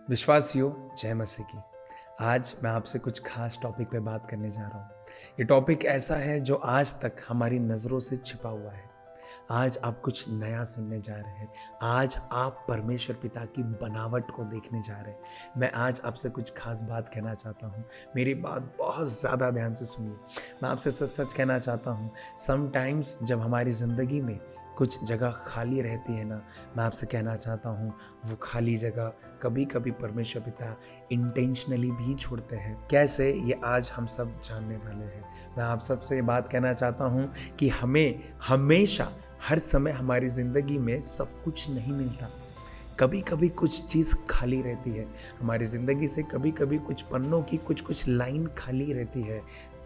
विश्वासियों, जय मसीह की। आज मैं आपसे कुछ खास टॉपिक पे बात करने जा रहा हूँ। ये टॉपिक ऐसा है जो आज तक हमारी नज़रों से छिपा हुआ है। आज आप कुछ नया सुनने जा रहे हैं। आज आप परमेश्वर पिता की बनावट को देखने जा रहे हैं। मैं आज आपसे कुछ खास बात कहना चाहता हूँ। मेरी बात बहुत ज़्यादा ध्यान से सुनिए। मैं आपसे सच सच कहना चाहता हूँ, समटाइम्स जब हमारी ज़िंदगी में कुछ जगह खाली रहती है ना, मैं आपसे कहना चाहता हूँ वो खाली जगह कभी कभी परमेश्वर पिता इंटेंशनली भी छोड़ते हैं। कैसे, ये आज हम सब जानने वाले हैं। मैं आप सबसे ये बात कहना चाहता हूँ कि हमें हमेशा हर समय हमारी ज़िंदगी में सब कुछ नहीं मिलता। कभी कभी कुछ चीज़ खाली रहती है हमारी ज़िंदगी से। कभी कभी कुछ पन्नों की कुछ कुछ लाइन खाली रहती है,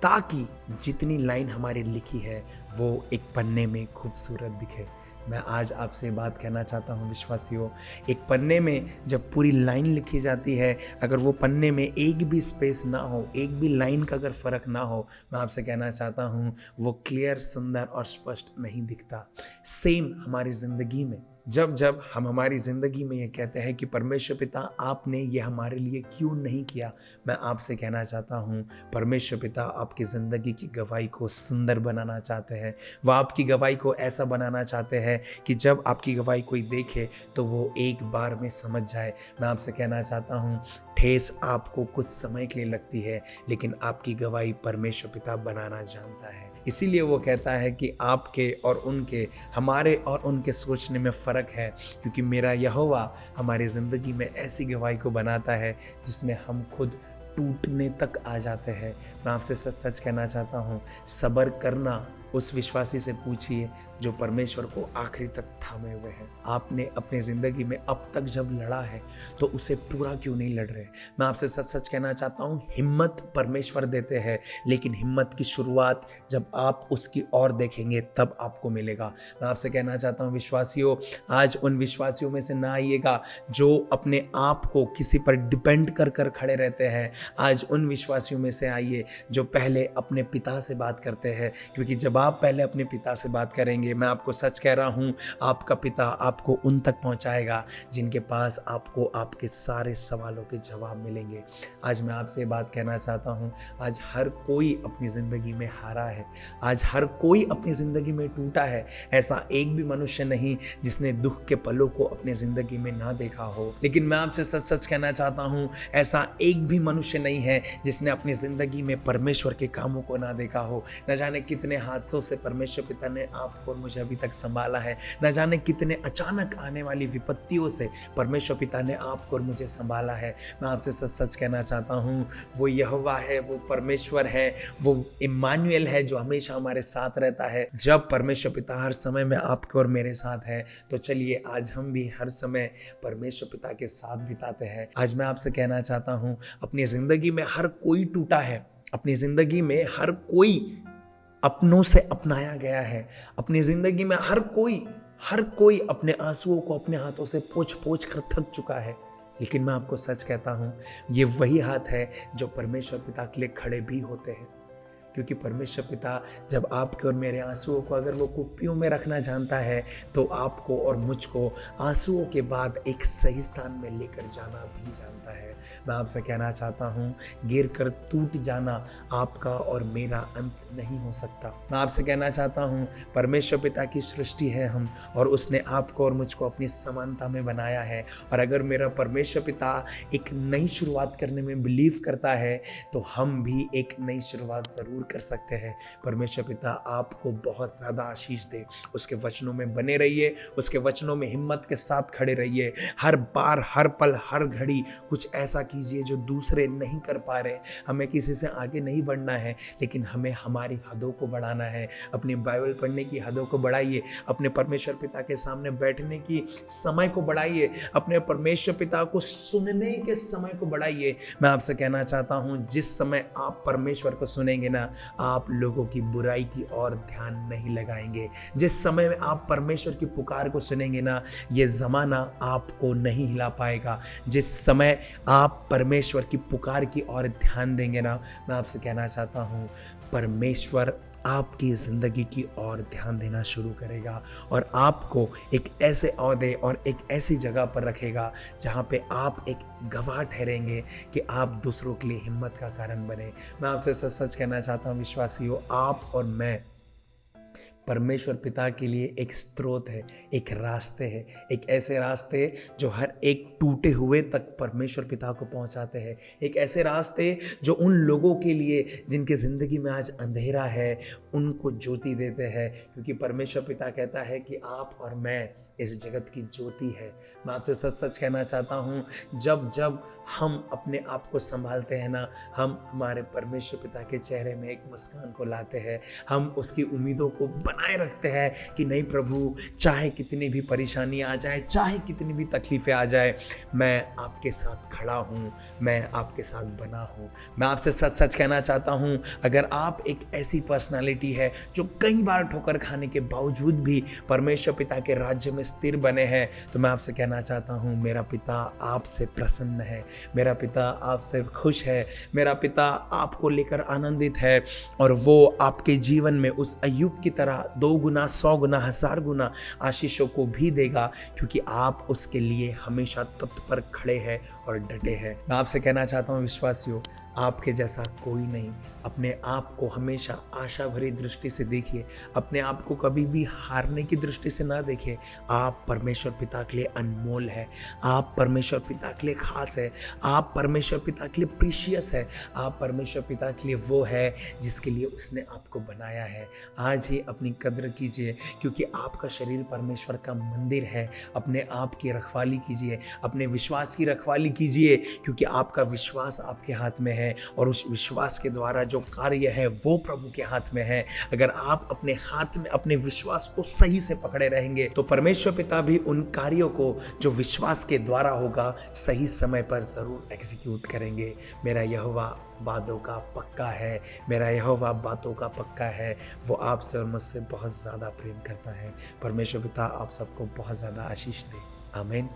ताकि जितनी लाइन हमारी लिखी है वो एक पन्ने में खूबसूरत दिखे। मैं आज आपसे बात कहना चाहता हूँ विश्वासियों, एक पन्ने में जब पूरी लाइन लिखी जाती है, अगर वो पन्ने में एक भी स्पेस ना हो, एक भी लाइन का अगर फ़र्क ना हो, मैं आपसे कहना चाहता हूँ वो क्लियर, सुंदर और स्पष्ट नहीं दिखता। सेम हमारी ज़िंदगी में जब जब हम हमारी ज़िंदगी में ये कहते हैं कि परमेश्वर पिता आपने ये हमारे लिए क्यों नहीं किया, मैं आपसे कहना चाहता हूँ परमेश्वर पिता आपकी ज़िंदगी की गवाही को सुंदर बनाना चाहते हैं। वह आपकी गवाही को ऐसा बनाना चाहते हैं कि जब आपकी गवाही कोई देखे तो वो एक बार में समझ जाए। मैं आपसे कहना चाहता हूँ, ठेस आपको कुछ समय के लिए लगती है, लेकिन आपकी गवाही परमेश्वर पिता बनाना जानता है। इसीलिए वो कहता है कि आपके और उनके, हमारे और उनके सोचने में फ़र्क है, क्योंकि मेरा यहोवा हमारी ज़िंदगी में ऐसी गवाही को बनाता है जिसमें हम खुद टूटने तक आ जाते हैं। मैं आपसे सच सच कहना चाहता हूँ, सब्र करना उस विश्वासी से पूछिए जो परमेश्वर को आखिरी तक थामे हुए हैं। आपने अपनी ज़िंदगी में अब तक जब लड़ा है तो उसे पूरा क्यों नहीं लड़ रहे। मैं आपसे सच सच कहना चाहता हूँ, हिम्मत परमेश्वर देते हैं, लेकिन हिम्मत की शुरुआत जब आप उसकी ओर देखेंगे तब आपको मिलेगा। मैं आपसे कहना चाहता हूँ विश्वासियों, आज उन विश्वासियों में से ना आइएगा जो अपने आप को किसी पर डिपेंड कर कर खड़े रहते हैं। आज उन विश्वासियों में से आइए जो पहले अपने पिता से बात करते हैं, क्योंकि जब आप पहले अपने पिता से बात करेंगे, मैं आपको सच कह रहा हूँ, आपका पिता आपको उन तक पहुँचाएगा जिनके पास आपको आपके सारे सवालों के जवाब मिलेंगे। आज मैं आपसे बात कहना चाहता हूँ, आज हर कोई अपनी ज़िंदगी में हारा है, आज हर कोई अपनी ज़िंदगी में टूटा है। ऐसा एक भी मनुष्य नहीं जिसने दुख के पलों को अपनी ज़िंदगी में ना देखा हो। लेकिन मैं आपसे सच सच कहना चाहता हूँ, ऐसा एक भी मनुष्य नहीं है जिसने अपनी ज़िंदगी में परमेश्वर के कामों को ना देखा हो। न जाने कितने हादसों से परमेश्वर पिता ने आपको और मुझे अभी तक संभाला है। न जाने कितने अचानक आने वाली विपत्तियों से परमेश्वर पिता ने आपको और मुझे संभाला है। मैं आपसे सच सच कहना चाहता हूँ, वो यहोवा है, वो परमेश्वर है, वो इम्मानुएल है जो हमेशा हमारे साथ रहता है। जब परमेश्वर पिता हर समय में आपके और मेरे साथ है, तो चलिए आज हम भी हर समय परमेश्वर पिता के साथ बिताते हैं। आज मैं आपसे कहना चाहता हूँ, अपनी ज़िंदगी में हर कोई टूटा है, अपनी ज़िंदगी में हर कोई अपनों से अपनाया गया है, अपनी ज़िंदगी में हर कोई अपने आंसुओं को अपने हाथों से पोंछ पोंछ कर थक चुका है। लेकिन मैं आपको सच कहता हूँ, ये वही हाथ है जो परमेश्वर पिता के लिए खड़े भी होते हैं। क्योंकि परमेश्वर पिता जब आपके और मेरे आंसुओं को अगर वो कुप्पियों में रखना जानता है, तो आपको और मुझको आंसुओं के बाद एक सही स्थान में लेकर जाना भी जानता है। मैं आपसे कहना चाहता हूँ, गिर कर टूट जाना आपका और मेरा अंत नहीं हो सकता। मैं आपसे कहना चाहता हूँ, परमेश्वर पिता की सृष्टि है हम, और उसने आपको और मुझको अपनी समानता में बनाया है। और अगर मेरा परमेश्वर पिता एक नई शुरुआत करने में बिलीव करता है, तो हम भी एक नई शुरुआत ज़रूर कर सकते हैं। परमेश्वर पिता आपको बहुत ज़्यादा आशीष दे। उसके वचनों में बने रहिए, उसके वचनों में हिम्मत के साथ खड़े रहिए। हर बार, हर पल, हर घड़ी कुछ ऐसा कीजिए जो दूसरे नहीं कर पा रहे। हमें किसी से आगे नहीं बढ़ना है, लेकिन हमें हमारी हदों को बढ़ाना है। अपनी बाइबल पढ़ने की हदों को बढ़ाइए, अपने परमेश्वर पिता के सामने बैठने की समय को बढ़ाइए, अपने परमेश्वर पिता को सुनने के समय को बढ़ाइए। मैं आपसे कहना चाहता हूँ, जिस समय आप परमेश्वर को सुनेंगे ना, आप लोगों की बुराई की ओर ध्यान नहीं लगाएंगे। जिस समय में आप परमेश्वर की पुकार को सुनेंगे ना, ये ज़माना आपको नहीं हिला पाएगा। जिस समय आप परमेश्वर की पुकार की ओर ध्यान देंगे ना, मैं आपसे कहना चाहता हूँ, परमेश्वर आपकी ज़िंदगी की ओर ध्यान देना शुरू करेगा और आपको एक ऐसे ओहदे और एक ऐसी जगह पर रखेगा जहाँ पे आप एक गवाह ठहरेंगे कि आप दूसरों के लिए हिम्मत का कारण बने। मैं आपसे सच सच कहना चाहता हूँ विश्वासियों, आप और मैं परमेश्वर पिता के लिए एक स्रोत है, एक रास्ते है, एक ऐसे रास्ते जो हर एक टूटे हुए तक परमेश्वर पिता को पहुंचाते हैं। एक ऐसे रास्ते जो उन लोगों के लिए जिनके ज़िंदगी में आज अंधेरा है उनको ज्योति देते हैं, क्योंकि परमेश्वर पिता कहता है कि आप और मैं इस जगत की ज्योति है। मैं आपसे सच सच कहना चाहता हूँ, जब जब हम अपने आप को संभालते हैं ना, हम हमारे परमेश्वर पिता के चेहरे में एक मुस्कान को लाते हैं। हम उसकी उम्मीदों को बनाए रखते हैं कि नहीं प्रभु, चाहे कितनी भी परेशानी आ जाए, चाहे कितनी भी तकलीफ़ें आ जाए, मैं आपके साथ खड़ा हूँ, मैं आपके साथ बना हूँ। मैं आपसे सच सच कहना चाहता हूँ, अगर आप एक ऐसी पर्सनालिटी है जो कई बार ठोकर खाने के बावजूद भी परमेश्वर पिता के राज्य में स्थिर बने हैं, तो मैं आपसे कहना चाहता हूँ, मेरा पिता आपसे प्रसन्न है, मेरा पिता आपसे खुश है, मेरा पिता आपको लेकर आनंदित है और वो आपके जीवन में उस अय्यूब की तरह 2 गुना, 100 गुना, 1000 गुना आशीषों को भी देगा, क्योंकि आप उसके लिए हमेशा तत्पर खड़े हैं और डटे हैं। मैं आपसे कहना चाहता हूँ विश्वासियों, आपके जैसा कोई नहीं। अपने आप को हमेशा आशा भरी दृष्टि से देखिए, अपने आप को कभी भी हारने की दृष्टि से ना देखिए। आप परमेश्वर पिता के लिए अनमोल है, आप परमेश्वर पिता के लिए खास है, आप परमेश्वर पिता के लिए प्रीशियस है, आप परमेश्वर पिता के लिए वो है जिसके लिए उसने आपको बनाया है। आज ही अपनी कद्र कीजिए, क्योंकि आपका शरीर परमेश्वर का मंदिर है। अपने आप की रखवाली कीजिए, अपने विश्वास की रखवाली कीजिए, क्योंकि आपका विश्वास आपके हाथ में है और उस विश्वास के द्वारा जो कार्य है वो प्रभु के हाथ में है। अगर आप अपने हाथ में अपने विश्वास को सही से पकड़े रहेंगे तो परमेश्वर पिता भी उन कार्यों को जो विश्वास के द्वारा होगा सही समय पर जरूर एग्जीक्यूट करेंगे। मेरा यहोवा वादों का पक्का है, मेरा यहोवा बातों का पक्का है। वो आपसे और मुझसे बहुत ज़्यादा प्रेम करता है। परमेश्वर पिता आप सबको बहुत ज़्यादा आशीष दे। आमीन।